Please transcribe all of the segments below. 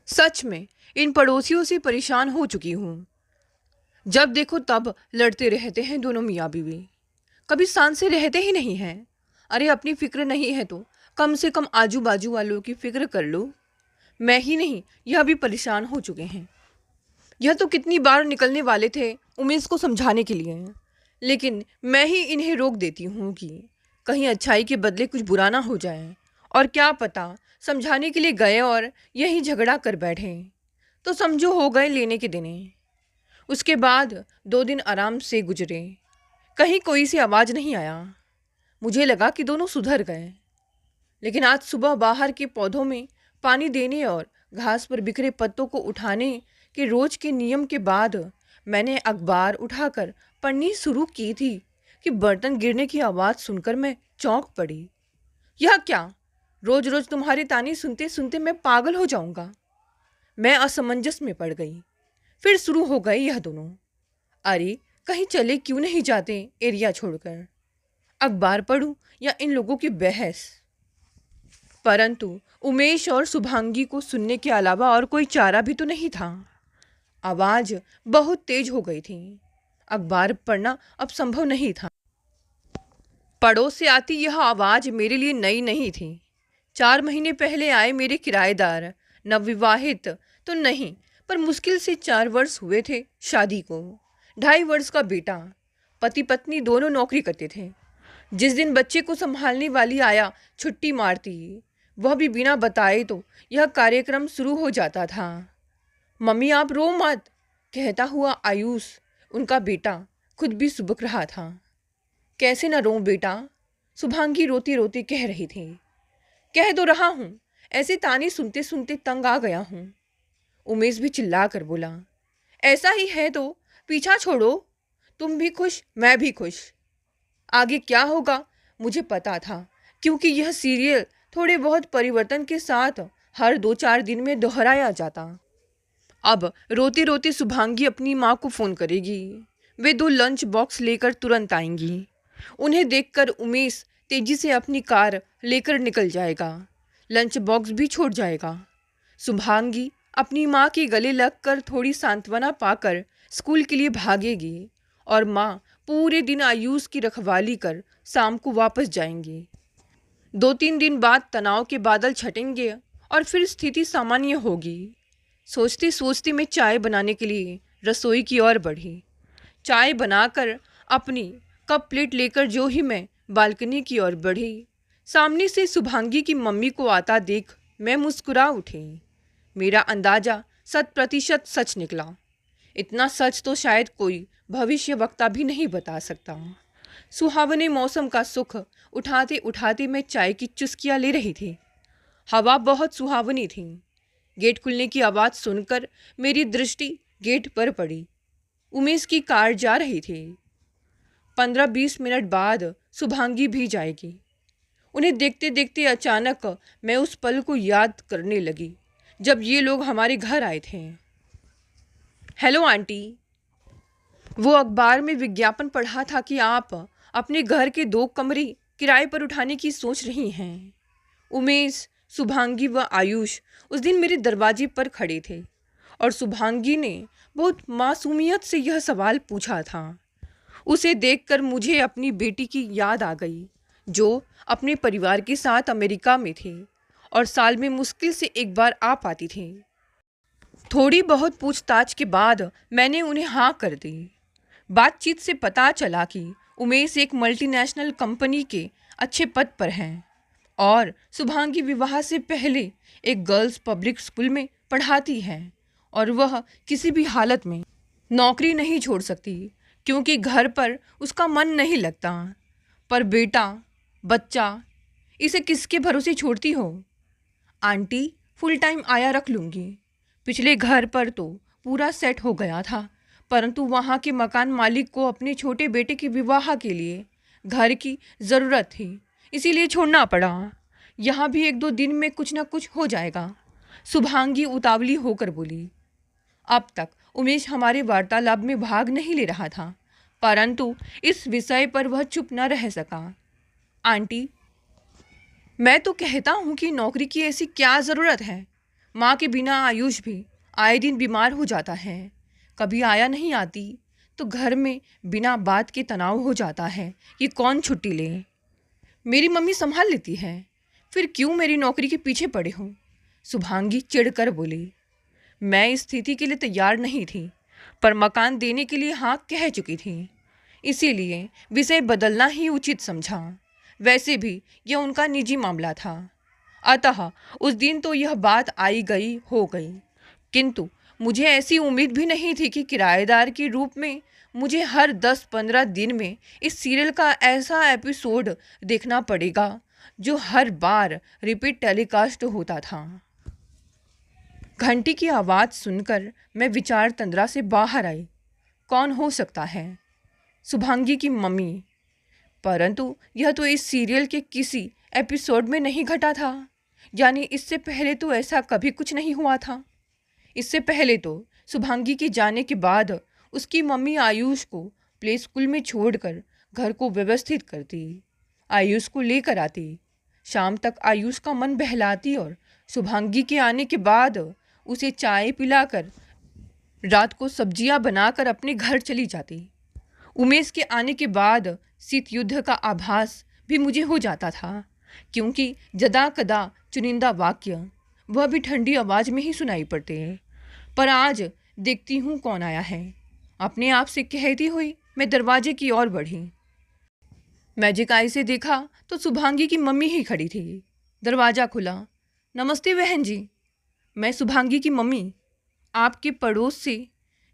सच में इन पड़ोसियों से परेशान हो चुकी हूँ। जब देखो तब लड़ते रहते हैं दोनों मियाँ बीवी। कभी शांत से रहते ही नहीं हैं। अरे अपनी फिक्र नहीं है तो कम से कम आजू बाजू वालों की फिक्र कर लो। मैं ही नहीं, यह भी परेशान हो चुके हैं। यह तो कितनी बार निकलने वाले थे उमेश को समझाने के लिए, लेकिन मैं ही इन्हें रोक देती हूँ कि कहीं अच्छाई के बदले कुछ बुरा ना हो जाए। और क्या पता समझाने के लिए गए और यही झगड़ा कर बैठे तो समझो हो गए लेने के दिने। उसके बाद 2 दिन आराम से गुजरे। कहीं कोई सी आवाज़ नहीं आया। मुझे लगा कि दोनों सुधर गए, लेकिन आज सुबह बाहर के पौधों में पानी देने और घास पर बिखरे पत्तों को उठाने के रोज के नियम के बाद मैंने अखबार उठाकर पढ़नी शुरू की थी कि बर्तन गिरने की आवाज़ सुनकर मैं चौंक पड़ी। यह क्या? रोज रोज तुम्हारी ताने सुनते सुनते मैं पागल हो जाऊंगा। मैं असमंजस में पड़ गई। फिर शुरू हो गए यह दोनों। अरे कहीं चले क्यों नहीं जाते एरिया छोड़कर? अखबार पढ़ूं या इन लोगों की बहस? परंतु उमेश और शुभांगी को सुनने के अलावा और कोई चारा भी तो नहीं था। आवाज बहुत तेज हो गई थी। अखबार पढ़ना अब संभव नहीं था। पड़ोस से आती यह आवाज मेरे लिए नई नहीं थी। 4 महीने पहले आए मेरे किराएदार, नवविवाहित तो नहीं, पर मुश्किल से 4 वर्ष हुए थे शादी को। 2.5 वर्ष का बेटा। पति पत्नी दोनों नौकरी करते थे। जिस दिन बच्चे को संभालने वाली आया छुट्टी मारती, वह भी बिना बताए, तो यह कार्यक्रम शुरू हो जाता था। मम्मी आप रो मत, कहता हुआ आयुष, उनका बेटा, खुद भी सुबक रहा था। कैसे न रो बेटा, शुभांगी रोती रोती कह रही थी। कह तो रहा हूँ, ऐसे ताने सुनते सुनते तंग आ गया हूँ। उमेश भी चिल्ला कर बोला, ऐसा ही है तो पीछा छोड़ो। तुम भी खुश मैं भी खुश। आगे क्या होगा मुझे पता था, क्योंकि यह सीरियल थोड़े बहुत परिवर्तन के साथ हर 2-4 दिन में दोहराया जाता। अब रोती रोती शुभांगी अपनी माँ को फ़ोन करेगी। वे 2 लंच बॉक्स लेकर तुरंत आएंगी। उन्हें देखकर उमेश तेजी से अपनी कार लेकर निकल जाएगा। लंच बॉक्स भी छोड़ जाएगा। शुभांगी अपनी माँ के गले लगकर थोड़ी सांत्वना पाकर स्कूल के लिए भागेगी और माँ पूरे दिन आयुष की रखवाली कर शाम को वापस जाएंगी। 2-3 दिन बाद तनाव के बादल छटेंगे और फिर स्थिति सामान्य होगी। सोचते सोचते मैं चाय बनाने के लिए रसोई की ओर बढ़ी। चाय बनाकर अपनी कप प्लेट लेकर जो ही मैं बालकनी की ओर बढ़ी, सामने से शुभांगी की मम्मी को आता देख मैं मुस्कुरा उठी। मेरा अंदाजा 100% सच निकला। इतना सच तो शायद कोई भविष्य वक्ता भी नहीं बता सकता। सुहावने मौसम का सुख उठाते उठाते मैं चाय की चुस्कियाँ ले रही थी। हवा बहुत सुहावनी थी। गेट खुलने की आवाज़ सुनकर मेरी दृष्टि गेट पर पड़ी। उमेश की कार जा रही थी। 15-20 मिनट बाद शुभांगी भी जाएगी। उन्हें देखते देखते अचानक मैं उस पल को याद करने लगी जब ये लोग हमारे घर आए थे। हेलो आंटी, वो अखबार में विज्ञापन पढ़ा था कि आप अपने घर के 2 कमरे किराए पर उठाने की सोच रही हैं। उमेश, शुभांगी व आयुष उस दिन मेरे दरवाजे पर खड़े थे और शुभांगी ने बहुत मासूमियत से यह सवाल पूछा था। उसे देखकर मुझे अपनी बेटी की याद आ गई, जो अपने परिवार के साथ अमेरिका में थी और साल में मुश्किल से एक बार आ पाती थी। थोड़ी बहुत पूछताछ के बाद मैंने उन्हें हाँ कर दी। बातचीत से पता चला कि उमेश एक मल्टीनेशनल कंपनी के अच्छे पद पर हैं और शुभांगी विवाह से पहले एक गर्ल्स पब्लिक स्कूल में पढ़ाती है और वह किसी भी हालत में नौकरी नहीं छोड़ सकती, क्योंकि घर पर उसका मन नहीं लगता। पर बेटा, बच्चा, इसे किसके भरोसे छोड़ती हो? आंटी, फुल टाइम आया रख लूँगी। पिछले घर पर तो पूरा सेट हो गया था, परंतु वहाँ के मकान मालिक को अपने छोटे बेटे के विवाह के लिए घर की ज़रूरत थी, इसीलिए छोड़ना पड़ा। यहाँ भी 1-2 दिन में कुछ ना कुछ हो जाएगा। शुभांगी उतावली होकर बोली। अब तक उमेश हमारे वार्तालाप में भाग नहीं ले रहा था, परंतु इस विषय पर वह चुप न रह सका। आंटी, मैं तो कहता हूँ कि नौकरी की ऐसी क्या ज़रूरत है? माँ के बिना आयुष भी आए दिन बीमार हो जाता है। कभी आया नहीं आती तो घर में बिना बात के तनाव हो जाता है कि कौन छुट्टी ले। मेरी मम्मी संभाल लेती है, फिर क्यों मेरी नौकरी के पीछे पड़े हो? शुभांगी चिढ़कर बोली। मैं इस स्थिति के लिए तैयार नहीं थी, पर मकान देने के लिए हाँ कह चुकी थी, इसीलिए विषय बदलना ही उचित समझा। वैसे भी यह उनका निजी मामला था, अतः उस दिन तो यह बात आई गई हो गई, किंतु मुझे ऐसी उम्मीद भी नहीं थी कि किराएदार के रूप में मुझे हर 10-15 दिन में इस सीरियल का ऐसा एपिसोड देखना पड़ेगा जो हर बार रिपीट टेलीकास्ट होता था। घंटी की आवाज़ सुनकर मैं विचार तंद्रा से बाहर आई। कौन हो सकता है? शुभांगी की मम्मी। परंतु यह तो इस सीरियल के किसी एपिसोड में नहीं घटा था, यानी इससे पहले तो ऐसा कभी कुछ नहीं हुआ था। इससे पहले तो शुभांगी के जाने के बाद उसकी मम्मी आयुष को प्ले स्कूल में छोड़कर घर को व्यवस्थित करती, आयुष को लेकर आती, शाम तक आयुष का मन बहलाती और शुभांगी के आने के बाद उसे चाय पिलाकर रात को सब्जियां बनाकर अपने घर चली जाती। उमेश के आने के बाद शीत युद्ध का आभास भी मुझे हो जाता था, क्योंकि जदा कदा चुनिंदा वाक्य वह भी ठंडी आवाज़ में ही सुनाई पड़ते हैं। पर आज देखती हूँ कौन आया है। अपने आप से कहती हुई मैं दरवाजे की ओर बढ़ी। मैजिक आई से देखा तो शुभांगी की मम्मी ही खड़ी थी। दरवाज़ा खुला। नमस्ते बहन जी। मैं शुभांगी की मम्मी, आपके पड़ोस से।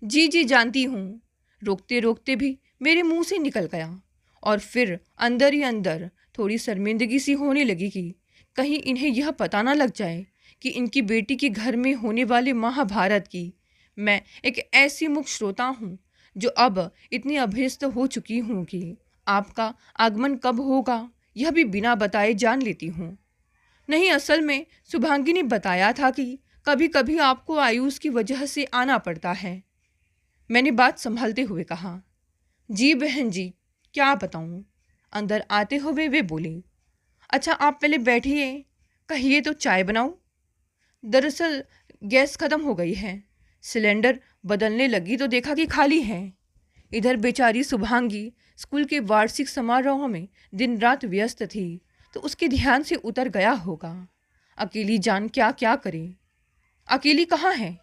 जी जी जानती हूँ। रोकते रोकते भी मेरे मुंह से निकल गया और फिर अंदर ही अंदर थोड़ी शर्मिंदगी सी होने लगी कि कहीं इन्हें यह पता ना लग जाए कि इनकी बेटी के घर में होने वाले महाभारत की मैं एक ऐसी मुख्य श्रोता हूँ जो अब इतनी अभ्यस्त हो चुकी हूँ कि आपका आगमन कब होगा यह भी बिना बताए जान लेती हूँ। नहीं, असल में शुभांगी ने बताया था कि कभी कभी आपको आयुष की वजह से आना पड़ता है। मैंने बात संभालते हुए कहा। जी बहन जी, क्या बताऊँ? अंदर आते हुए वे बोली। अच्छा आप पहले बैठिए, कहिए तो चाय बनाऊँ? दरअसल गैस ख़त्म हो गई है, सिलेंडर बदलने लगी तो देखा कि खाली है। इधर बेचारी शुभांगी स्कूल के वार्षिक समारोह में दिन रात व्यस्त थी तो उसके ध्यान से उतर गया होगा। अकेली जान क्या क्या करे। अकेली कहाँ है,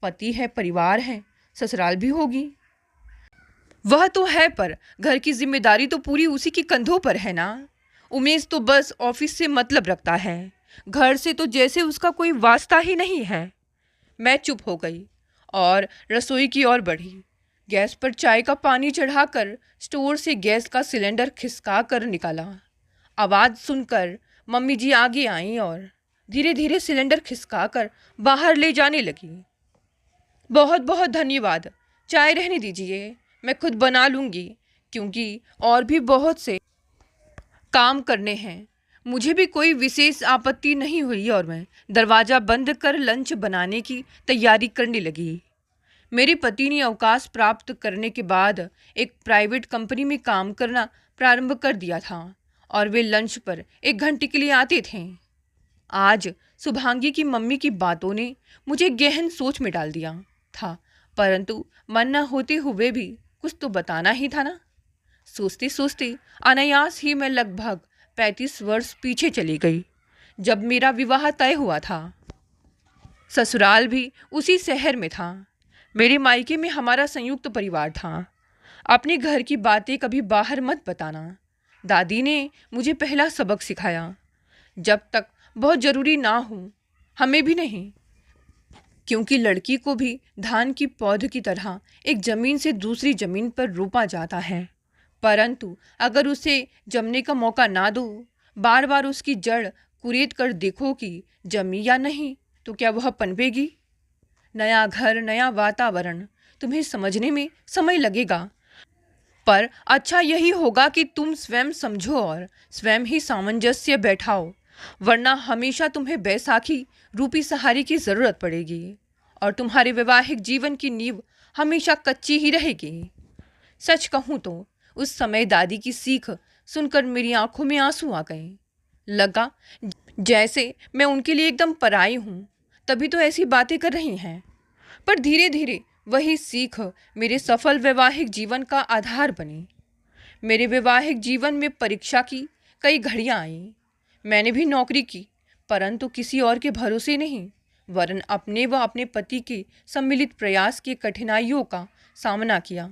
पति है, परिवार है, ससुराल भी होगी। वह तो है, पर घर की जिम्मेदारी तो पूरी उसी के कंधों पर है ना। उमेश तो बस ऑफिस से मतलब रखता है, घर से तो जैसे उसका कोई वास्ता ही नहीं है। मैं चुप हो गई और रसोई की ओर बढ़ी। गैस पर चाय का पानी चढ़ाकर स्टोर से गैस का सिलेंडर खिसका कर निकाला। आवाज़ सुनकर मम्मी जी आगे आईं और धीरे धीरे सिलेंडर खिसका कर बाहर ले जाने लगी। बहुत बहुत धन्यवाद, चाय रहने दीजिए, मैं खुद बना लूँगी, क्योंकि और भी बहुत से काम करने हैं। मुझे भी कोई विशेष आपत्ति नहीं हुई और मैं दरवाज़ा बंद कर लंच बनाने की तैयारी करने लगी। मेरे पति ने अवकाश प्राप्त करने के बाद एक प्राइवेट कंपनी में काम करना प्रारंभ कर दिया था और वे लंच पर 1 घंटे के लिए आते थे। आज शुभांगी की मम्मी की बातों ने मुझे गहन सोच में डाल दिया था, परंतु मन न होते हुए भी कुछ तो बताना ही था ना। सोचते सोचते अनायास ही मैं लगभग 35 वर्ष पीछे चली गई, जब मेरा विवाह तय हुआ था। ससुराल भी उसी शहर में था। मेरे मायके में हमारा संयुक्त परिवार था। अपने घर की बातें कभी बाहर मत बताना, दादी ने मुझे पहला सबक सिखाया। जब तक बहुत ज़रूरी ना हो, हमें भी नहीं, क्योंकि लड़की को भी धान की पौध की तरह एक ज़मीन से दूसरी ज़मीन पर रोपा जाता है, परंतु अगर उसे जमने का मौका ना दो, बार बार उसकी जड़ कुरेद कर देखो कि जमी या नहीं, तो क्या वह पनपेगी? नया घर, नया वातावरण, तुम्हें समझने में समय लगेगा, पर अच्छा यही होगा कि तुम स्वयं समझो और स्वयं ही सामंजस्य बैठाओ, वरना हमेशा तुम्हें बैसाखी रूपी सहारे की ज़रूरत पड़ेगी और तुम्हारे वैवाहिक जीवन की नींव हमेशा कच्ची ही रहेगी। सच कहूँ तो उस समय दादी की सीख सुनकर मेरी आंखों में आंसू आ गए। लगा जैसे मैं उनके लिए एकदम पराई हूँ, तभी तो ऐसी बातें कर रही हैं। पर धीरे धीरे वही सीख मेरे सफल वैवाहिक जीवन का आधार बनी। मेरे वैवाहिक जीवन में परीक्षा की कई घड़ियां आईं। मैंने भी नौकरी की, परंतु किसी और के भरोसे नहीं, वरन अपने व अपने पति के सम्मिलित प्रयास की कठिनाइयों का सामना किया।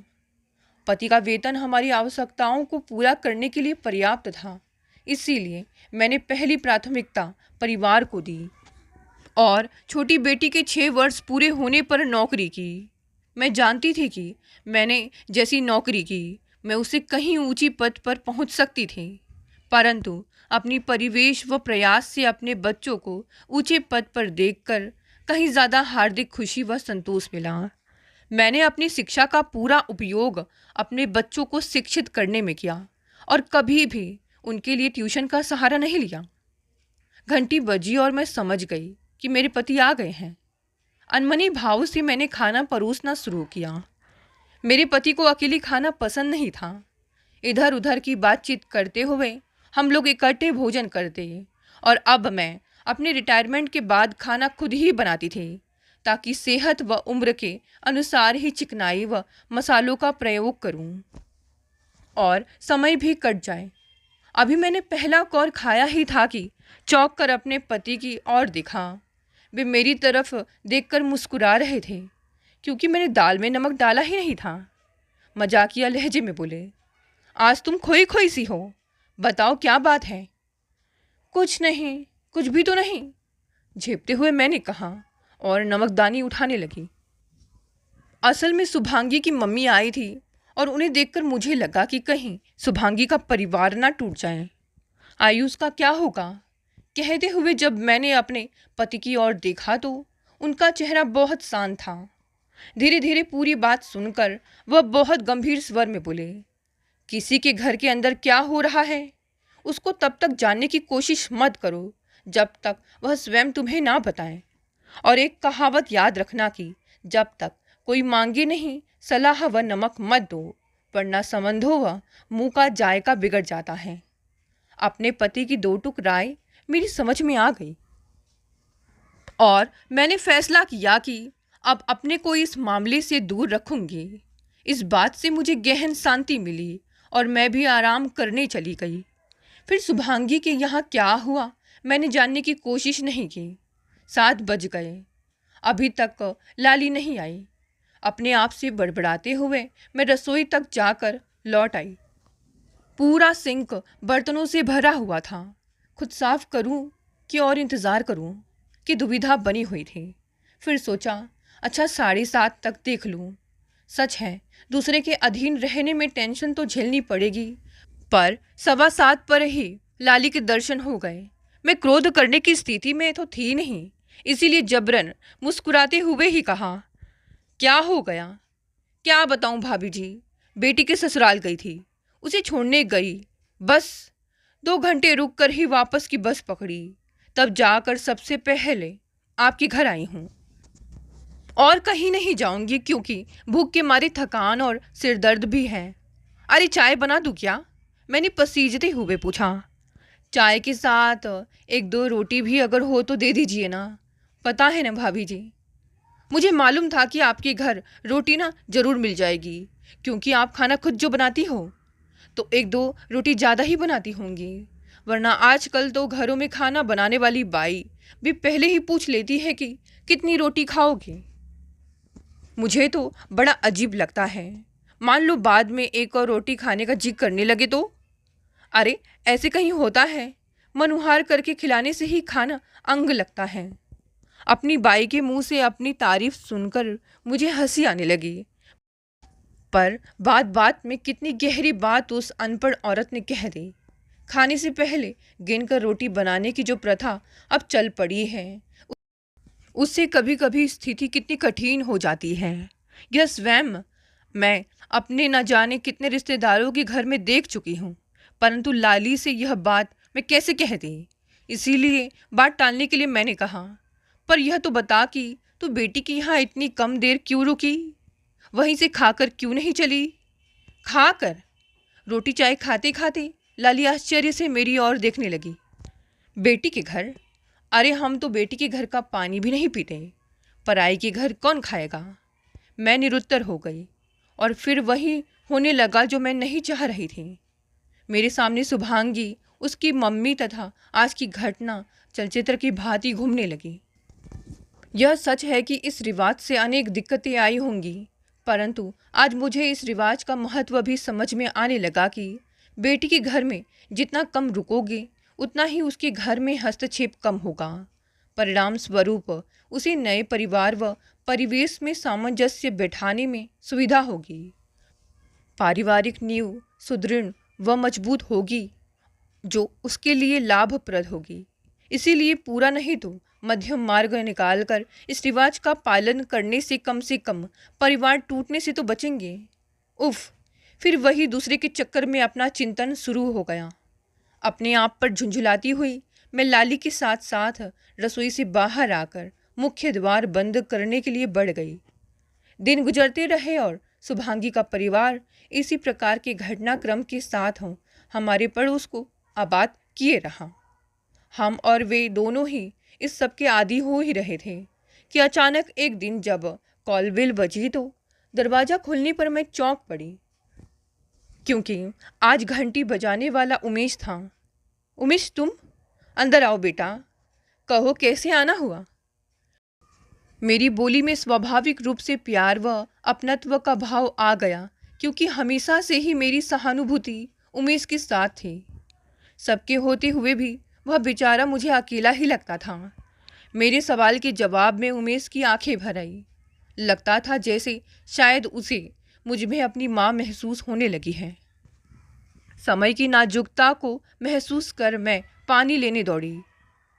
पति का वेतन हमारी आवश्यकताओं को पूरा करने के लिए पर्याप्त था, इसीलिए मैंने पहली प्राथमिकता परिवार को दी और छोटी बेटी के 6 वर्ष पूरे होने पर नौकरी की। मैं जानती थी कि मैंने जैसी नौकरी की, मैं उससे कहीं ऊंची पद पर पहुंच सकती थी, परंतु अपनी परिवेश व प्रयास से अपने बच्चों को ऊंचे पद पर देखकर कहीं ज़्यादा हार्दिक खुशी व संतोष मिला। मैंने अपनी शिक्षा का पूरा उपयोग अपने बच्चों को शिक्षित करने में किया और कभी भी उनके लिए ट्यूशन का सहारा नहीं लिया। घंटी बजी और मैं समझ गई कि मेरे पति आ गए हैं। अनमनी भाव से मैंने खाना परोसना शुरू किया। मेरे पति को अकेले खाना पसंद नहीं था। इधर उधर की बातचीत करते हुए हम लोग इकट्ठे भोजन करते और अब मैं अपने रिटायरमेंट के बाद खाना खुद ही बनाती थी, ताकि सेहत व उम्र के अनुसार ही चिकनाई व मसालों का प्रयोग करूं और समय भी कट जाए। अभी मैंने पहला कौर खाया ही था कि चौंक कर अपने पति की ओर देखा। वे मेरी तरफ देखकर मुस्कुरा रहे थे, क्योंकि मैंने दाल में नमक डाला ही नहीं था। मजाकिया लहजे में बोले, आज तुम खोई खोई सी हो, बताओ क्या बात है। कुछ नहीं, कुछ भी तो नहीं, झेपते हुए मैंने कहा और नमकदानी उठाने लगी। असल में शुभांगी की मम्मी आई थी और उन्हें देखकर मुझे लगा कि कहीं शुभांगी का परिवार ना टूट जाए। आयुष का क्या होगा, कहते हुए जब मैंने अपने पति की ओर देखा तो उनका चेहरा बहुत शांत था। धीरे धीरे पूरी बात सुनकर वह बहुत गंभीर स्वर में बोले, किसी के घर के अंदर क्या हो रहा है उसको तब तक जानने की कोशिश मत करो जब तक वह स्वयं तुम्हें ना बताए। और एक कहावत याद रखना कि जब तक कोई मांगे नहीं सलाह व नमक मत दो, वरना संबंधों व मुंह का जायका बिगड़ जाता है। अपने पति की दो टूक राय मेरी समझ में आ गई और मैंने फैसला किया कि अब अपने को इस मामले से दूर रखूंगी। इस बात से मुझे गहन शांति मिली और मैं भी आराम करने चली गई। फिर शुभांगी के यहाँ क्या हुआ मैंने जानने की कोशिश नहीं की। 7 बज गए, अभी तक लाली नहीं आई। अपने आप से बड़बड़ाते हुए मैं रसोई तक जाकर लौट आई। पूरा सिंक बर्तनों से भरा हुआ था। खुद साफ करूं कि और इंतज़ार करूं कि दुविधा बनी हुई थी। फिर सोचा, अच्छा 7:30 तक देख लूं। सच है, दूसरे के अधीन रहने में टेंशन तो झेलनी पड़ेगी, पर 7:15 पर ही लाली के दर्शन हो गए। मैं क्रोध करने की स्थिति में तो थी नहीं, इसीलिए जबरन मुस्कुराते हुए ही कहा, क्या हो गया? क्या बताऊं भाभी जी, बेटी के ससुराल गई थी, उसे छोड़ने गई। बस 2 घंटे रुक कर ही वापस की बस पकड़ी, तब जाकर सबसे पहले आपके घर आई हूँ। और कहीं नहीं जाऊंगी क्योंकि भूख के मारे थकान और सिर दर्द भी है। अरे चाय बना दूँ क्या? मैंने पसीजते हुए पूछा। चाय के साथ 1-2 रोटी भी अगर हो तो दे दीजिए ना। पता है ना भाभी जी, मुझे मालूम था कि आपके घर रोटी ना ज़रूर मिल जाएगी, क्योंकि आप खाना खुद जो बनाती हो तो 1-2 रोटी ज़्यादा ही बनाती होंगी, वरना आजकल तो घरों में खाना बनाने वाली बाई भी पहले ही पूछ लेती है कि कितनी रोटी खाओगे। मुझे तो बड़ा अजीब लगता है, मान लो बाद में 1 और रोटी खाने का जिद करने लगे तो। अरे ऐसे कहीं होता है? मन उहार करके खिलाने से ही खाना अंग लगता है। अपनी बाई के मुंह से अपनी तारीफ सुनकर मुझे हंसी आने लगी, पर बात बात में कितनी गहरी बात उस अनपढ़ औरत ने कह दी। खाने से पहले गिनकर रोटी बनाने की जो प्रथा अब चल पड़ी है, उससे कभी कभी स्थिति कितनी कठिन हो जाती है। यह स्वयं मैं अपने न जाने कितने रिश्तेदारों के घर में देख चुकी हूँ, परंतु लाली से यह बात मैं कैसे कह दी। इसीलिए बात टालने के लिए मैंने कहा, पर यह तो बता कि तू बेटी के यहाँ इतनी कम देर क्यों रुकी? वहीं से खाकर क्यों नहीं चली? खाकर? रोटी चाय खाते खाते लाली आश्चर्य से मेरी ओर देखने लगी। बेटी के घर? अरे हम तो बेटी के घर का पानी भी नहीं पीते, पराई के घर कौन खाएगा। मैं निरुत्तर हो गई और फिर वही होने लगा जो मैं नहीं चाह रही थी। मेरे सामने शुभांगी, उसकी मम्मी तथा आज की घटना चलचित्र की भांति घूमने लगी। यह सच है कि इस रिवाज से अनेक दिक्कतें आई होंगी, परंतु आज मुझे इस रिवाज का महत्व भी समझ में आने लगा कि बेटी के घर में जितना कम रुकोगे उतना ही उसके घर में हस्तक्षेप कम होगा। परिणाम स्वरूप उसे नए परिवार व परिवेश में सामंजस्य बैठाने में सुविधा होगी। पारिवारिक नींव सुदृढ़ व मजबूत होगी जो उसके लिए लाभप्रद होगी। इसीलिए पूरा नहीं तो मध्यम मार्ग निकालकर इस रिवाज का पालन करने से कम परिवार टूटने से तो बचेंगे। उफ, फिर वही दूसरे के चक्कर में अपना चिंतन शुरू हो गया। अपने आप पर झुंझुलाती हुई मैं लाली के साथ साथ रसोई से बाहर आकर मुख्य द्वार बंद करने के लिए बढ़ गई। दिन गुजरते रहे और शुभांगी का परिवार इसी प्रकार के घटनाक्रम के साथ हमारे पड़ोस को आबाद किए रहा। हम और वे दोनों ही इस सब के आदी हो ही रहे थे कि अचानक एक दिन जब कॉलबेल बजी तो दरवाज़ा खुलने पर मैं चौंक पड़ी, क्योंकि आज घंटी बजाने वाला उमेश था। उमेश, तुम अंदर आओ बेटा, कहो कैसे आना हुआ। मेरी बोली में स्वाभाविक रूप से प्यार व अपनत्व का भाव आ गया, क्योंकि हमेशा से ही मेरी सहानुभूति उमेश के साथ थी। सबके होते हुए भी वह बेचारा मुझे अकेला ही लगता था। मेरे सवाल के जवाब में उमेश की आंखें भर आई। लगता था जैसे शायद उसे मुझ में अपनी माँ महसूस होने लगी है। समय की नाजुकता को महसूस कर मैं पानी लेने दौड़ी।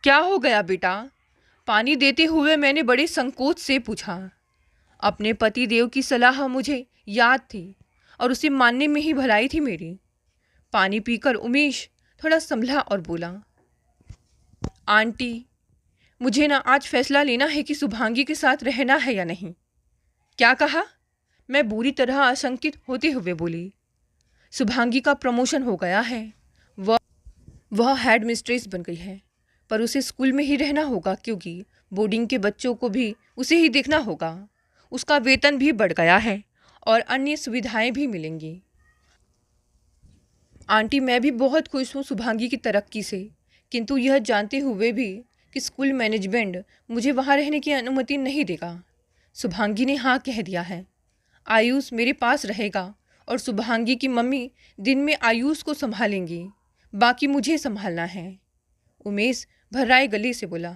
क्या हो गया बेटा? पानी देते हुए मैंने बड़े संकोच से पूछा। अपने पति देव की सलाह मुझे याद थी और उसे मानने में ही भलाई थी मेरी। पानी पीकर उमेश थोड़ा संभला और बोला, आंटी, मुझे ना आज फैसला लेना है कि शुभांगी के साथ रहना है या नहीं। क्या कहा? मैं बुरी तरह आशंकित होते हुए बोली। शुभांगी का प्रमोशन हो गया है, वह हेड मिस्ट्रेस बन गई है, पर उसे स्कूल में ही रहना होगा क्योंकि बोर्डिंग के बच्चों को भी उसे ही देखना होगा। उसका वेतन भी बढ़ गया है और अन्य सुविधाएं भी मिलेंगी। आंटी, मैं भी बहुत खुश हूँ शुभांगी की तरक्की से, किंतु यह जानते हुए भी कि स्कूल मैनेजमेंट मुझे वहाँ रहने की अनुमति नहीं देगा। शुभांगी ने हाँ कह दिया है। आयुष मेरे पास रहेगा और शुभांगी की मम्मी दिन में आयुष को संभालेंगी, बाकी मुझे संभालना है। उमेश भर्राए गले से बोला,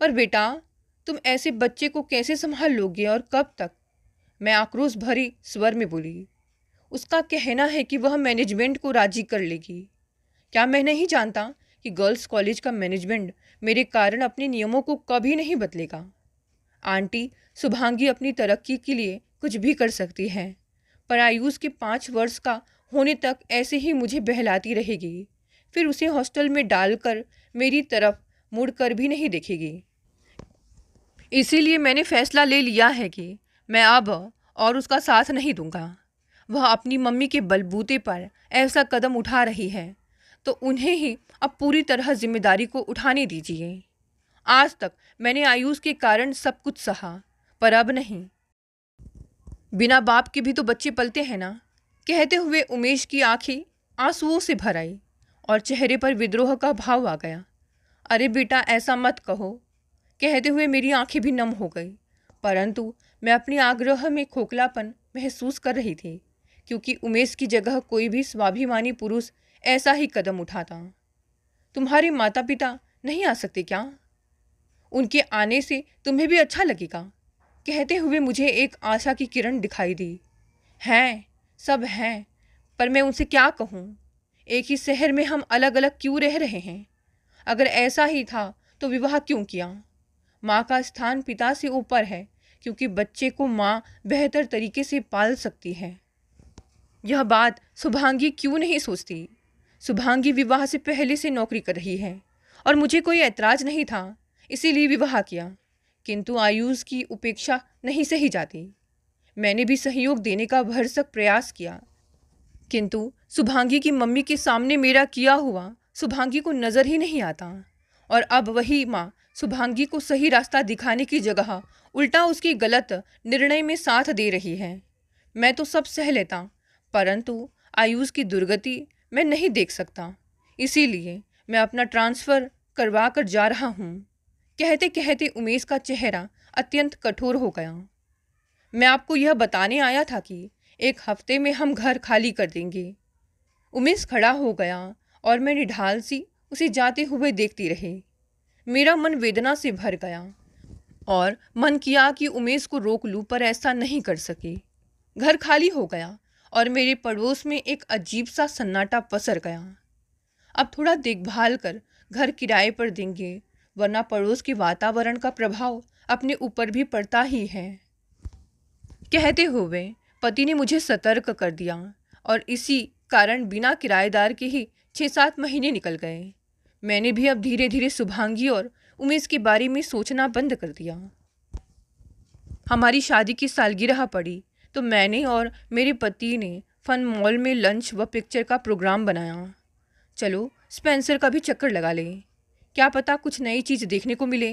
पर बेटा तुम ऐसे बच्चे को कैसे संभाल लोगे और कब तक? मैं आक्रोश भरी स्वर में बोली। उसका कहना है कि वह मैनेजमेंट को राजी कर लेगी। क्या मैं नहीं जानता कि गर्ल्स कॉलेज का मैनेजमेंट मेरे कारण अपने नियमों को कभी नहीं बदलेगा। आंटी, शुभांगी अपनी तरक्की के लिए कुछ भी कर सकती है, पर आयुष के 5 वर्ष का होने तक ऐसे ही मुझे बहलाती रहेगी, फिर उसे हॉस्टल में डालकर मेरी तरफ मुड़कर भी नहीं देखेगी। इसीलिए मैंने फैसला ले लिया है कि मैं अब और उसका साथ नहीं दूंगा। वह अपनी मम्मी के बलबूते पर ऐसा कदम उठा रही है तो उन्हें ही अब पूरी तरह जिम्मेदारी को उठाने दीजिए। आज तक मैंने आयुष के कारण सब कुछ सहा, पर अब नहीं। बिना बाप के भी तो बच्चे पलते हैं ना। कहते हुए उमेश की आंखें आंसुओं से भर आई और चेहरे पर विद्रोह का भाव आ गया। अरे बेटा, ऐसा मत कहो। कहते हुए मेरी आंखें भी नम हो गई, परंतु मैं अपने आग्रह में खोखलापन महसूस कर रही थी, क्योंकि उमेश की जगह कोई भी स्वाभिमानी पुरुष ऐसा ही कदम उठाता। तुम्हारे माता पिता नहीं आ सकते क्या? उनके आने से तुम्हें भी अच्छा लगेगा। कहते हुए मुझे एक आशा की किरण दिखाई दी। हैं, सब हैं, पर मैं उनसे क्या कहूँ? एक ही शहर में हम अलग अलग क्यों रह रहे हैं? अगर ऐसा ही था तो विवाह क्यों किया? माँ का स्थान पिता से ऊपर है, क्योंकि बच्चे को माँ बेहतर तरीके से पाल सकती है। यह बात शुभांगी क्यों नहीं सोचती? शुभांगी विवाह से पहले से नौकरी कर रही है और मुझे कोई ऐतराज नहीं था, इसीलिए विवाह किया। किंतु आयुष की उपेक्षा नहीं सही जाती। मैंने भी सहयोग देने का भरसक प्रयास किया, किंतु शुभांगी की मम्मी के सामने मेरा किया हुआ शुभांगी को नज़र ही नहीं आता और अब वही माँ शुभांगी को सही रास्ता दिखाने की जगह उल्टा उसकी गलत निर्णय में साथ दे रही है। मैं तो सब सह लेता, परंतु आयुष की दुर्गति मैं नहीं देख सकता, इसीलिए मैं अपना ट्रांसफ़र करवा कर जा रहा हूँ। कहते कहते उमेश का चेहरा अत्यंत कठोर हो गया। मैं आपको यह बताने आया था कि 1 हफ्ते में हम घर खाली कर देंगे। उमेश खड़ा हो गया और मैं निढाल सी उसे जाते हुए देखती रही। मेरा मन वेदना से भर गया और मन किया कि उमेश को रोक लूं, पर ऐसा नहीं कर सकी। घर खाली हो गया और मेरे पड़ोस में एक अजीब सा सन्नाटा पसर गया। अब थोड़ा देखभाल कर घर किराए पर देंगे, वरना पड़ोस के वातावरण का प्रभाव अपने ऊपर भी पड़ता ही है। कहते हुए पति ने मुझे सतर्क कर दिया और इसी कारण बिना किराएदार के ही 6-7 महीने निकल गए। मैंने भी अब धीरे धीरे शुभांगी और उमेश के बारे में सोचना बंद कर दिया। हमारी शादी की सालगिरह पड़ी तो मैंने और मेरे पति ने फन मॉल में लंच व पिक्चर का प्रोग्राम बनाया। चलो स्पेंसर का भी चक्कर लगा लें, क्या पता कुछ नई चीज़ देखने को मिले।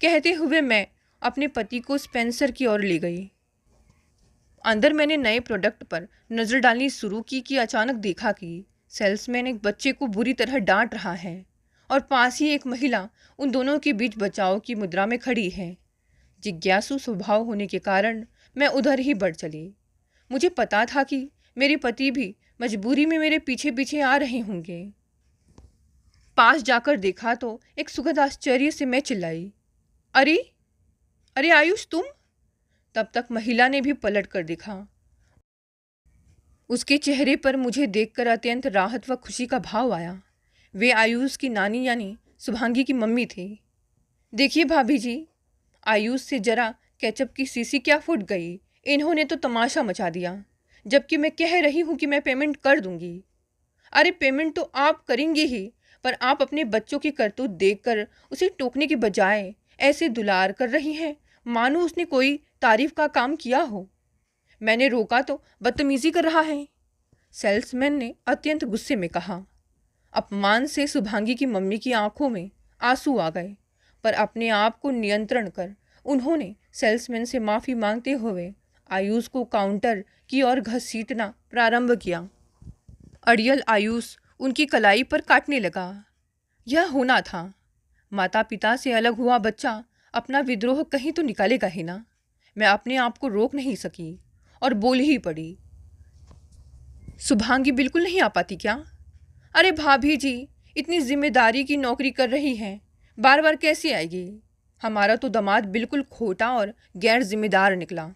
कहते हुए मैं अपने पति को स्पेंसर की ओर ले गई। अंदर मैंने नए प्रोडक्ट पर नज़र डालनी शुरू की कि अचानक देखा कि सेल्समैन एक बच्चे को बुरी तरह डांट रहा है और पास ही एक महिला उन दोनों के बीच बचाव की मुद्रा में खड़ी है। जिज्ञासु स्वभाव होने के कारण मैं उधर ही बढ़ चली। मुझे पता था कि मेरे पति भी मजबूरी में मेरे पीछे पीछे आ रहे होंगे। पास जाकर देखा तो एक सुखद आश्चर्य से मैं चिल्लाई, अरे अरे आयुष तुम। तब तक महिला ने भी पलट कर देखा। उसके चेहरे पर मुझे देखकर अत्यंत राहत व खुशी का भाव आया। वे आयुष की नानी यानी शुभांगी की मम्मी थी। देखिए भाभी जी, आयुष से जरा केचप की शीशी क्या फूट गई, इन्होंने तो तमाशा मचा दिया, जबकि मैं कह रही हूँ कि मैं पेमेंट कर दूंगी। अरे पेमेंट तो आप करेंगी ही, पर आप अपने बच्चों की करतूत देखकर उसे टोकने के बजाय ऐसे दुलार कर रही हैं मानो उसने कोई तारीफ का काम किया हो। मैंने रोका तो बदतमीजी कर रहा है, सेल्समैन ने अत्यंत गुस्से में कहा। अपमान से शुभांगी की मम्मी की आंखों में आंसू आ गए, पर अपने आप को नियंत्रण कर उन्होंने सेल्समैन से माफ़ी मांगते हुए आयुष को काउंटर की ओर घसीटना प्रारंभ किया। अड़ियल आयुष उनकी कलाई पर काटने लगा। यह होना था। माता पिता से अलग हुआ बच्चा अपना विद्रोह कहीं तो निकालेगा ही ना। मैं अपने आप को रोक नहीं सकी और बोल ही पड़ी, शुभांगी बिल्कुल नहीं आ पाती क्या? अरे भाभी जी, इतनी जिम्मेदारी की नौकरी कर रही हैं, बार बार कैसे आएगी? हमारा तो दामाद बिल्कुल खोटा और गैर जिम्मेदार निकला।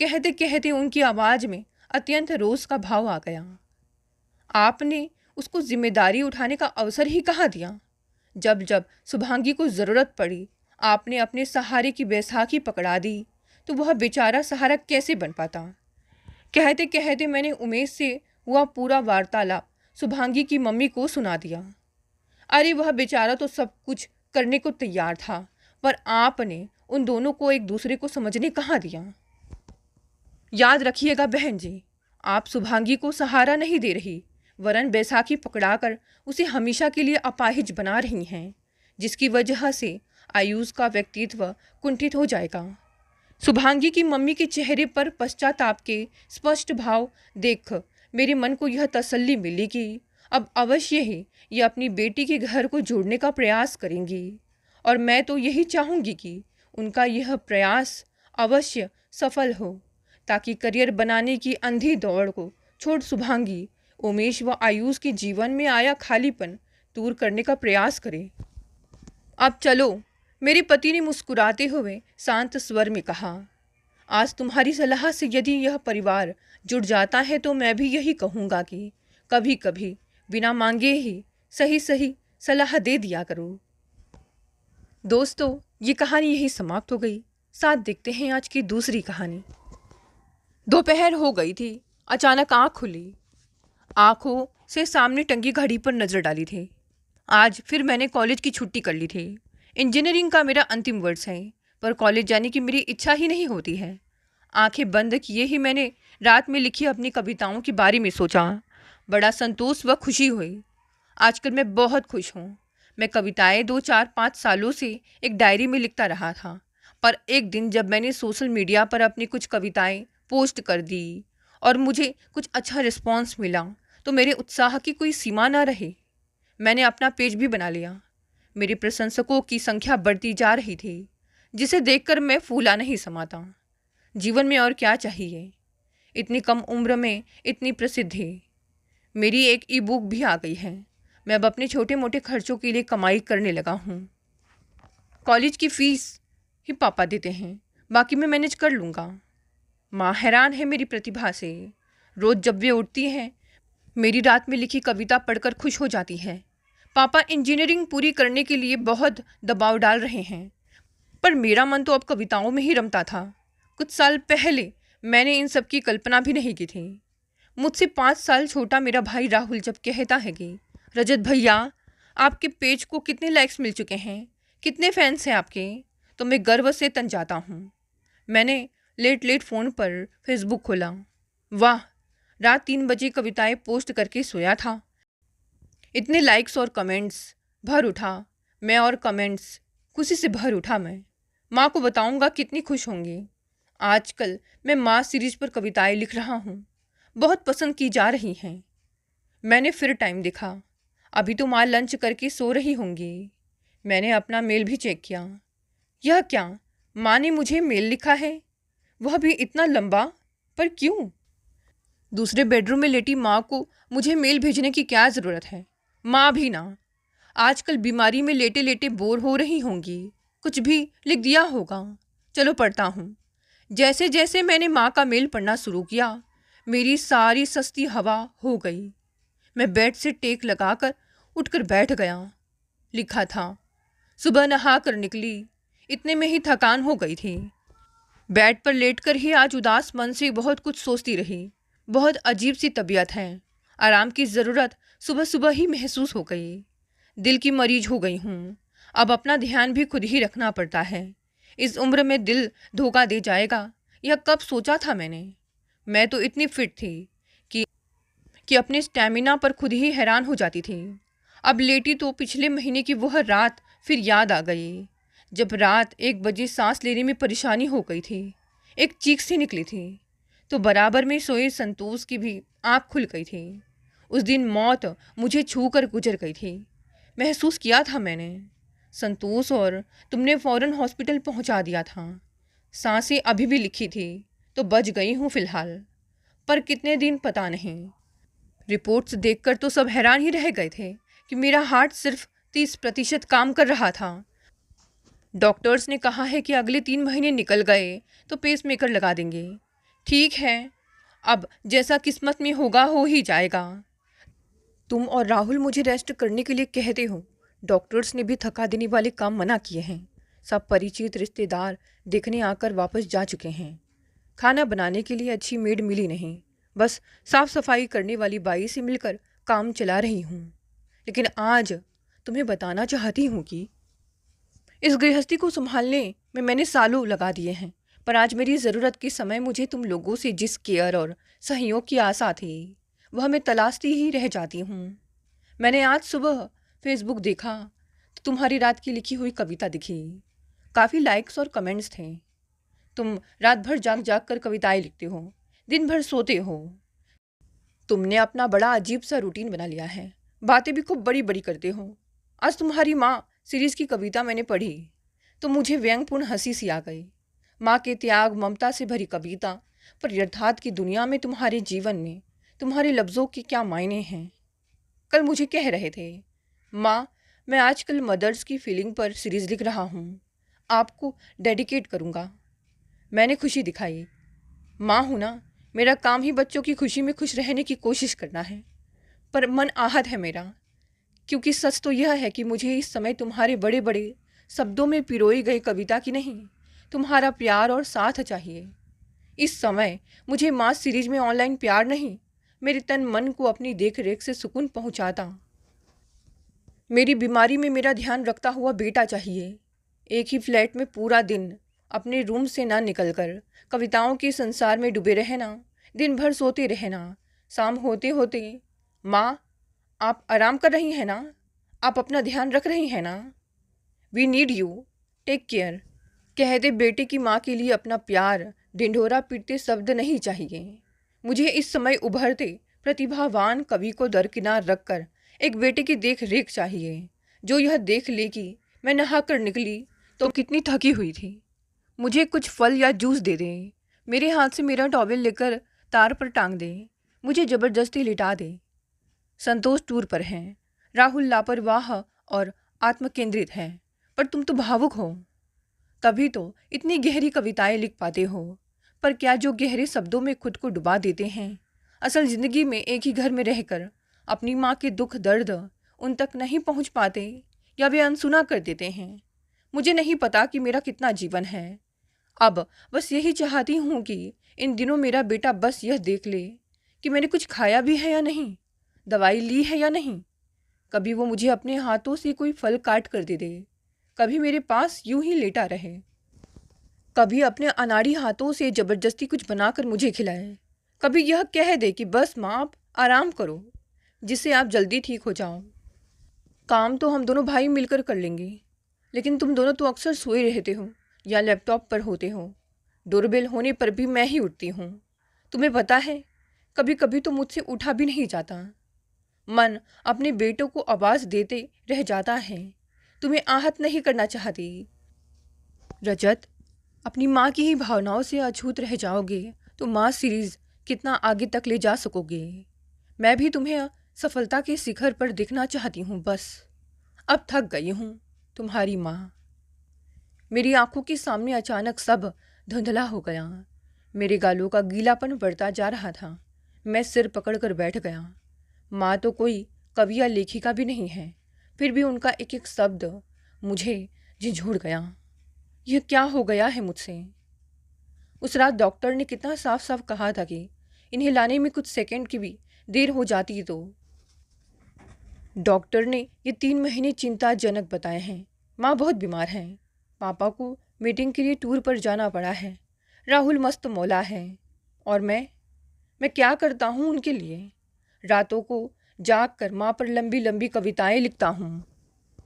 कहते कहते उनकी आवाज़ में अत्यंत रोष का भाव आ गया। आपने उसको जिम्मेदारी उठाने का अवसर ही कहाँ दिया? जब जब शुभांगी को ज़रूरत पड़ी आपने अपने सहारे की बैसाखी पकड़ा दी, तो वह बेचारा सहारा कैसे बन पाता? कहते कहते मैंने उमेश से हुआ पूरा वार्तालाप शुभांगी की मम्मी को सुना दिया। अरे वह बेचारा तो सब कुछ करने को तैयार था, पर आपने उन दोनों को एक दूसरे को समझने कहाँ दिया? याद रखिएगा बहन जी, आप शुभांगी को सहारा नहीं दे रही, वरन बैसाखी पकड़ाकर उसे हमेशा के लिए अपाहिज बना रही हैं, जिसकी वजह से आयुष का व्यक्तित्व कुंठित हो जाएगा। शुभांगी की मम्मी के चेहरे पर पश्चाताप के स्पष्ट भाव देख मेरे मन को यह तसल्ली मिली कि अब अवश्य ही ये अपनी बेटी के घर को जोड़ने का प्रयास करेंगी, और मैं तो यही चाहूँगी कि उनका यह प्रयास अवश्य सफल हो, ताकि करियर बनाने की अंधी दौड़ को छोड़ शुभांगी उमेश व आयुष के जीवन में आया खालीपन दूर करने का प्रयास करे। अब चलो, मेरे पति ने मुस्कुराते हुए शांत स्वर में कहा। आज तुम्हारी सलाह से यदि यह परिवार जुड़ जाता है तो मैं भी यही कहूँगा कि कभी कभी बिना मांगे ही सही सही सलाह दे दिया करो। दोस्तों, ये कहानी यही समाप्त हो गई। साथ देखते हैं आज की दूसरी कहानी। दोपहर हो गई थी। अचानक आँख खुली। आँखों से सामने टंगी घड़ी पर नज़र डाली थी। आज फिर मैंने कॉलेज की छुट्टी कर ली थी। इंजीनियरिंग का मेरा अंतिम वर्ष है, पर कॉलेज जाने की मेरी इच्छा ही नहीं होती है। आंखें बंद किए ही मैंने रात में लिखी अपनी कविताओं के बारे में सोचा। बड़ा संतोष व खुशी हुई। आजकल मैं बहुत खुश हूँ। मैं कविताएं 2 4 5 सालों से एक डायरी में लिखता रहा था, पर एक दिन जब मैंने सोशल मीडिया पर अपनी कुछ कविताएं पोस्ट कर दी और मुझे कुछ अच्छा रिस्पॉन्स मिला, तो मेरे उत्साह की कोई सीमा न रही। मैंने अपना पेज भी बना लिया। मेरे प्रशंसकों की संख्या बढ़ती जा रही थी, जिसे देखकर मैं फूला नहीं समाता। जीवन में और क्या चाहिए? इतनी कम उम्र में इतनी प्रसिद्धि। मेरी एक ई बुक भी आ गई है। मैं अब अपने छोटे मोटे खर्चों के लिए कमाई करने लगा हूँ। कॉलेज की फीस ही पापा देते हैं, बाकी मैं मैनेज कर लूँगा। माँ हैरान है मेरी प्रतिभा से। रोज़ जब वे उठती हैं, मेरी रात में लिखी कविता पढ़कर खुश हो जाती है। पापा इंजीनियरिंग पूरी करने के लिए बहुत दबाव डाल रहे हैं, पर मेरा मन तो अब कविताओं में ही रमता था। कुछ साल पहले मैंने इन सब की कल्पना भी नहीं की थी। मुझसे 5 साल छोटा मेरा भाई राहुल जब कहता है कि रजत भैया, आपके पेज को कितने लाइक्स मिल चुके हैं, कितने फैंस हैं आपके, तो मैं गर्व से तन जाता हूँ। मैंने लेट लेट फ़ोन पर फेसबुक खोला। वाह, रात 3 बजे कविताएं पोस्ट करके सोया था। इतने लाइक्स और कमेंट्स, भर उठा मैं और कमेंट्स, खुशी से भर उठा मैं। माँ को बताऊंगा कितनी खुश होंगी। आजकल मैं माँ सीरीज पर कविताएं लिख रहा हूँ, बहुत पसंद की जा रही हैं। मैंने फिर टाइम देखा, अभी तो माँ लंच करके सो रही होंगी। मैंने अपना मेल भी चेक किया। यह क्या, माँ ने मुझे मेल लिखा है, वह भी इतना लंबा, पर क्यों? दूसरे बेडरूम में लेटी माँ को मुझे मेल भेजने की क्या ज़रूरत है? माँ भी ना, आजकल बीमारी में लेटे लेटे बोर हो रही होंगी, कुछ भी लिख दिया होगा। चलो पढ़ता हूँ। जैसे जैसे मैंने माँ का मेल पढ़ना शुरू किया, मेरी सारी सस्ती हवा हो गई। मैं बेड से टेक लगाकर उठकर बैठ गया। लिखा था, सुबह नहा कर निकली, इतने में ही थकान हो गई थी। बेड पर लेटकर ही आज उदास मन से बहुत कुछ सोचती रही। बहुत अजीब सी तबीयत है, आराम की ज़रूरत सुबह सुबह ही महसूस हो गई। दिल की मरीज हो गई हूँ, अब अपना ध्यान भी खुद ही रखना पड़ता है। इस उम्र में दिल धोखा दे जाएगा, यह कब सोचा था मैंने। मैं तो इतनी फिट थी कि अपने स्टैमिना पर खुद ही हैरान हो जाती थी। अब लेटी तो पिछले महीने की वह रात फिर याद आ गई, जब रात 1 बजे सांस लेने में परेशानी हो गई थी। एक चीख सी निकली थी, तो बराबर में सोए संतोष की भी आँख खुल गई थी। उस दिन मौत मुझे छू कर गुजर गई थी, महसूस किया था मैंने। संतोष और तुमने फ़ौरन हॉस्पिटल पहुंचा दिया था। सांसें अभी भी लिखी थी, तो बच गई हूँ फ़िलहाल, पर कितने दिन पता नहीं। रिपोर्ट्स देखकर तो सब हैरान ही रह गए थे कि मेरा हार्ट सिर्फ 30% काम कर रहा था। डॉक्टर्स ने कहा है कि अगले 3 महीने निकल गए तो पेसमेकर लगा देंगे। ठीक है, अब जैसा किस्मत में होगा हो ही जाएगा। तुम और राहुल मुझे रेस्ट करने के लिए कहते हो। डॉक्टर्स ने भी थका देने वाले काम मना किए हैं। सब परिचित रिश्तेदार देखने आकर वापस जा चुके हैं। खाना बनाने के लिए अच्छी मेड मिली नहीं, बस साफ सफाई करने वाली बाई से मिलकर काम चला रही हूँ। लेकिन आज तुम्हें बताना चाहती हूँ कि इस गृहस्थी को संभालने में मैंने सालों लगा दिए हैं, पर आज मेरी ज़रूरत के समय मुझे तुम लोगों से जिस केयर और सहयोग की आशा थी, वह मैं तलाशती ही रह जाती हूँ। मैंने आज सुबह फेसबुक देखा तो तुम्हारी रात की लिखी हुई कविता दिखी। काफ़ी लाइक्स और कमेंट्स थे। तुम रात भर जाग जाग कर कविताएं लिखते हो, दिन भर सोते हो। तुमने अपना बड़ा अजीब सा रूटीन बना लिया है, बातें भी खूब बड़ी बड़ी करते हो। आज तुम्हारी माँ सीरीज़ की कविता मैंने पढ़ी तो मुझे व्यंग्यपूर्ण हंसी सी आ गई। माँ के त्याग ममता से भरी कविता, पर यथार्थ की दुनिया में तुम्हारे जीवन में तुम्हारे लफ्ज़ों के क्या मायने हैं। कल मुझे कह रहे थे, माँ मैं आजकल मदर्स की फीलिंग पर सीरीज़ लिख रहा हूँ, आपको डेडिकेट करूँगा। मैंने खुशी दिखाई। माँ हूँ ना, मेरा काम ही बच्चों की खुशी में खुश रहने की कोशिश करना है। पर मन आहत है मेरा, क्योंकि सच तो यह है कि मुझे इस समय तुम्हारे बड़े बड़े शब्दों में पिरोई गई कविता की नहीं, तुम्हारा प्यार और साथ चाहिए। इस समय मुझे माँ सीरीज में ऑनलाइन प्यार नहीं, मेरे तन मन को अपनी देख रेख से सुकून पहुँचाता, मेरी बीमारी में मेरा ध्यान रखता हुआ बेटा चाहिए। एक ही फ्लैट में पूरा दिन अपने रूम से ना निकलकर कविताओं के संसार में डूबे रहना, दिन भर सोते रहना, शाम होते होते माँ आप आराम कर रही हैं ना, आप अपना ध्यान रख रही हैं ना? We need you, take care. कहते बेटे की माँ के लिए अपना प्यार ढिंढोरा पीटते शब्द नहीं चाहिए। मुझे इस समय उभरते प्रतिभावान कवि को दरकिनार रखकर एक बेटे की देख रेख चाहिए, जो यह देख ले कि मैं नहाकर निकली तो कितनी थकी हुई थी। मुझे कुछ फल या जूस दे दे, मेरे हाथ से मेरा टॉवेल लेकर तार पर टांग दे, मुझे जबरदस्ती लिटा दे। संतोष टूर पर हैं, राहुल लापरवाह और आत्मकेंद्रित है, पर तुम तो भावुक हो, तभी तो इतनी गहरी कविताएं लिख पाते हो। पर क्या जो गहरे शब्दों में खुद को डुबा देते हैं, असल जिंदगी में एक ही घर में रहकर अपनी माँ के दुख दर्द उन तक नहीं पहुँच पाते, या वे अनसुना कर देते हैं? मुझे नहीं पता कि मेरा कितना जीवन है। अब बस यही चाहती हूँ कि इन दिनों मेरा बेटा बस यह देख ले कि मैंने कुछ खाया भी है या नहीं, दवाई ली है या नहीं। कभी वो मुझे अपने हाथों से कोई फल काट कर दे दे, कभी मेरे पास यूं ही लेटा रहे, कभी अपने अनाड़ी हाथों से जबरदस्ती कुछ बनाकर मुझे खिलाए, कभी यह कह दे कि बस माँ आप आराम करो, जिससे आप जल्दी ठीक हो जाओ। काम तो हम दोनों भाई मिलकर कर लेंगे, लेकिन तुम दोनों तो अक्सर सोए रहते हो या लैपटॉप पर होते हो। डोरबेल होने पर भी मैं ही उठती हूँ। तुम्हें पता है, कभी कभी तो मुझसे उठा भी नहीं जाता। मन अपने बेटों को आवाज़ देते रह जाता है, तुम्हें आहत नहीं करना चाहती। रजत, अपनी माँ की ही भावनाओं से अछूत रह जाओगे तो माँ सीरीज़ कितना आगे तक ले जा सकोगे। मैं भी तुम्हें सफलता के शिखर पर दिखना चाहती हूँ, बस अब थक गई हूँ तुम्हारी माँ। मेरी आंखों के सामने अचानक सब धुंधला हो गया। मेरे गालों का गीलापन बढ़ता जा रहा था। मैं सिर पकड़कर बैठ गया। माँ तो कोई कवि या लेखिका भी नहीं है, फिर भी उनका एक एक शब्द मुझे झिझोड़ गया। यह क्या हो गया है मुझसे? उस रात डॉक्टर ने कितना साफ साफ कहा था कि इन्हें लाने में कुछ सेकंड की भी देर हो जाती तो। डॉक्टर ने ये 3 महीने चिंताजनक बताए हैं। माँ बहुत बीमार हैं। पापा को मीटिंग के लिए टूर पर जाना पड़ा है। राहुल मस्त मौला है। और मैं क्या करता हूँ उनके लिए? रातों को जाग कर माँ पर लंबी लंबी कविताएं लिखता हूँ,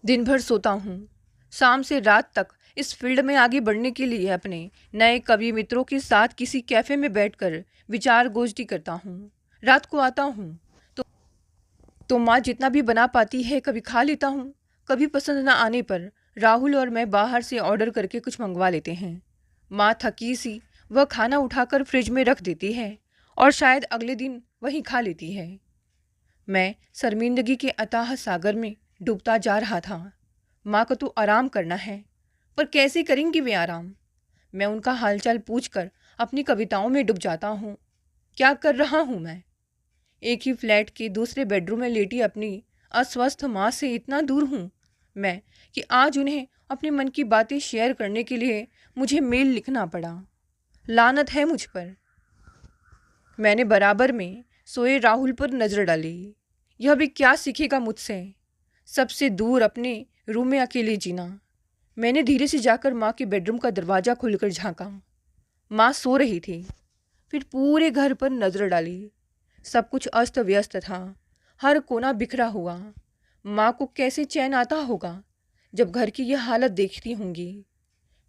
दिन भर सोता हूँ, शाम से रात तक इस फील्ड में आगे बढ़ने के लिए अपने नए कवि मित्रों के साथ किसी कैफ़े में बैठकर विचार गोष्ठी करता हूँ। रात को आता हूँ तो माँ जितना भी बना पाती है कभी खा लेता हूँ, कभी पसंद न आने पर राहुल और मैं बाहर से ऑर्डर करके कुछ मंगवा लेते हैं। माँ थकी सी वह खाना उठाकर फ्रिज में रख देती है और शायद अगले दिन वही खा लेती है। मैं शर्मिंदगी के अथाह सागर में डूबता जा रहा था। माँ को तो आराम करना है, पर कैसे करेंगी वे आराम? मैं उनका हालचाल पूछकर अपनी कविताओं में डूब जाता हूँ। क्या कर रहा हूँ मैं? एक ही फ्लैट के दूसरे बेडरूम में लेटी अपनी अस्वस्थ माँ से इतना दूर हूँ मैं कि आज उन्हें अपने मन की बातें शेयर करने के लिए मुझे मेल लिखना पड़ा। लानत है मुझ पर। मैंने बराबर में सोए राहुल पर नज़र डाली। यह भी क्या सीखेगा मुझसे? सबसे दूर अपने रूम में अकेले जीना। मैंने धीरे से जाकर माँ के बेडरूम का दरवाज़ा खोलकर झांका। माँ सो रही थी। फिर पूरे घर पर नज़र डाली। सब कुछ अस्त व्यस्त था, हर कोना बिखरा हुआ। माँ को कैसे चैन आता होगा जब घर की यह हालत देखती होंगी।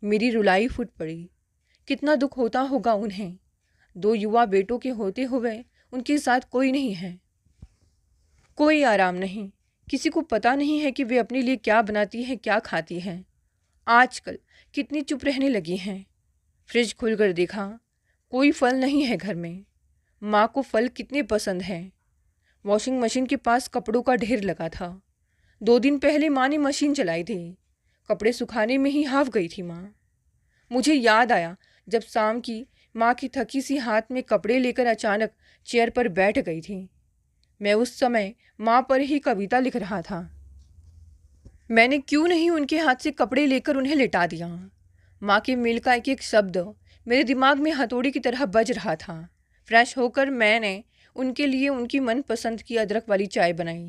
मेरी रुलाई फूट पड़ी। कितना दुख होता होगा उन्हें। 2 युवा बेटों के होते हुए उनके साथ कोई नहीं है, कोई आराम नहीं। किसी को पता नहीं है कि वे अपने लिए क्या बनाती हैं, क्या खाती हैं। आजकल कितनी चुप रहने लगी हैं। फ्रिज खोलकर देखा, कोई फल नहीं है घर में। माँ को फल कितने पसंद हैं। वॉशिंग मशीन के पास कपड़ों का ढेर लगा था। 2 दिन पहले माँ ने मशीन चलाई थी। कपड़े सुखाने में ही हाफ गई थी माँ। मुझे याद आया जब शाम की माँ की थकी सी हाथ में कपड़े लेकर अचानक चेयर पर बैठ गई थी। मैं उस समय माँ पर ही कविता लिख रहा था। मैंने क्यों नहीं उनके हाथ से कपड़े लेकर उन्हें लिटा दिया? माँ के मेल का एक एक शब्द मेरे दिमाग में हथौड़ी की तरह बज रहा था। फ्रेश होकर मैंने उनके लिए उनकी मनपसंद की अदरक वाली चाय बनाई।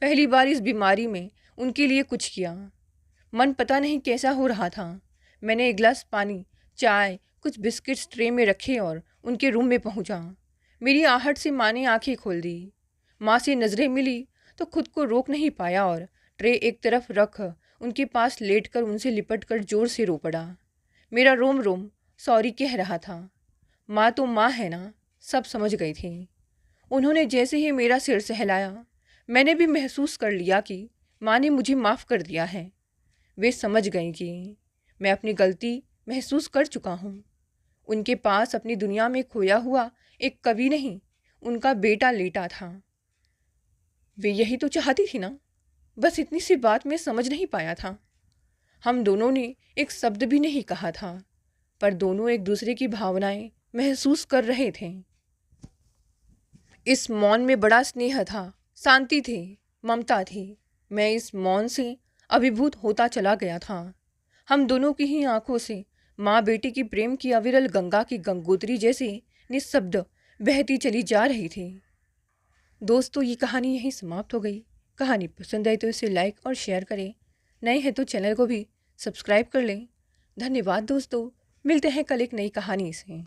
पहली बार इस बीमारी में उनके लिए कुछ किया। मन पता नहीं कैसा हो रहा था। मैंने एक गिलास पानी, चाय, कुछ बिस्किट्स ट्रे में रखे और उनके रूम में पहुंचा। मेरी आहट से माँ ने आंखें खोल दी। माँ से नज़रें मिली तो खुद को रोक नहीं पाया और ट्रे एक तरफ रख उनके पास लेटकर उनसे लिपटकर जोर से रो पड़ा। मेरा रोम रोम सॉरी कह रहा था। माँ तो माँ है ना, सब समझ गई थी। उन्होंने जैसे ही मेरा सिर सहलाया, मैंने भी महसूस कर लिया कि माँ ने मुझे माफ़ कर दिया है। वे समझ गई कि मैं अपनी गलती महसूस कर चुका हूँ। उनके पास अपनी दुनिया में खोया हुआ एक कवि नहीं, उनका बेटा लेटा था। वे यही तो चाहती थी ना, बस इतनी सी बात मैं समझ नहीं पाया था। हम दोनों ने एक शब्द भी नहीं कहा था, पर दोनों एक दूसरे की भावनाएं महसूस कर रहे थे। इस मौन में बड़ा स्नेह था, शांति थी, ममता थी। मैं इस मौन से अभिभूत होता चला गया था। हम दोनों की ही आंखों से माँ बेटी की प्रेम की अविरल गंगा की गंगोत्री जैसे निःशब्द बहती चली जा रही थी। दोस्तों, ये कहानी यहीं समाप्त हो गई। कहानी पसंद आई तो इसे लाइक और शेयर करें। नए हैं तो चैनल को भी सब्सक्राइब कर लें। धन्यवाद दोस्तों, मिलते हैं कल एक नई कहानी से।